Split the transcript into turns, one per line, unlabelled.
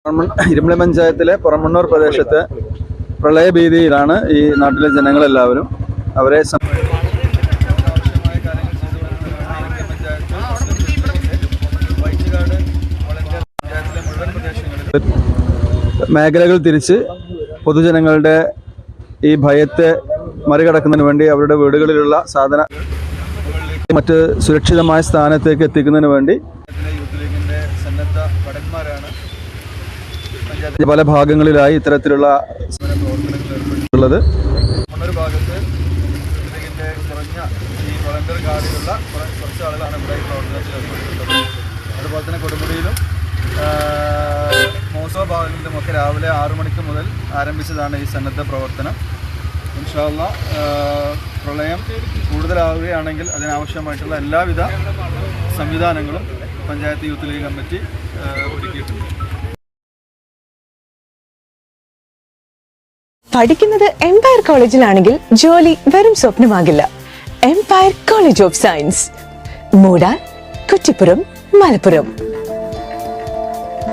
ഇരുമ്പളി പഞ്ചായത്തിലെ പുറമണ്ണൂർ പ്രദേശത്ത് പ്രളയഭീതിയിലാണ് ഈ നാട്ടിലെ ജനങ്ങളെല്ലാവരും. അവരെ മേഖലകൾ തിരിച്ച് പൊതുജനങ്ങളുടെ ഈ ഭയത്തെ മറികടക്കുന്നതിന് വേണ്ടി അവരുടെ വീടുകളിലുള്ള സാധന മറ്റ് സുരക്ഷിതമായ സ്ഥാനത്തേക്ക് എത്തിക്കുന്നതിന് വേണ്ടി യൂത്ത് ലീഗിന്റെ സന്നദ്ധ ഭടന്മാരാണ് പഞ്ചായത്തിന്റെ പല ഭാഗങ്ങളിലായി ഇത്തരത്തിലുള്ള പ്രവർത്തനങ്ങൾ ഏർപ്പെട്ടിട്ടുള്ളത്. മണ്ണൂർ ഭാഗത്ത് യൂത്ത് ലീഗിന്റെ കുറഞ്ഞ ഈ വളണ്ടിയർ കാർഡിലുള്ള കുറച്ച് ആളുകളാണ് ഇവിടെ ഈ പ്രവർത്തനത്തിൽ ഏർപ്പെട്ടിട്ടുള്ളത്. അതുപോലെ തന്നെ കൊടുമുടിയിലും മോസോ ഭാഗങ്ങളിലും ഒക്കെ രാവിലെ 6 മണിക്ക് മുതൽ ആരംഭിച്ചതാണ് ഈ സന്നദ്ധ പ്രവർത്തനം. ഇൻഷാ അല്ലാഹ് പ്രളയം കൂടുതലാവുകയാണെങ്കിൽ അതിനാവശ്യമായിട്ടുള്ള എല്ലാവിധ സംവിധാനങ്ങളും പഞ്ചായത്ത് യൂത്ത് ലീഗ് കമ്മിറ്റി ഒരുക്കിയിട്ടുണ്ട്.
പഠിക്കുന്നത് എംപയർ കോളേജിലാണെങ്കിൽ ജോലി വെറും സ്വപ്നമാകില്ല. Empire college of science, Moodal, Kuttippuram, Malappuram.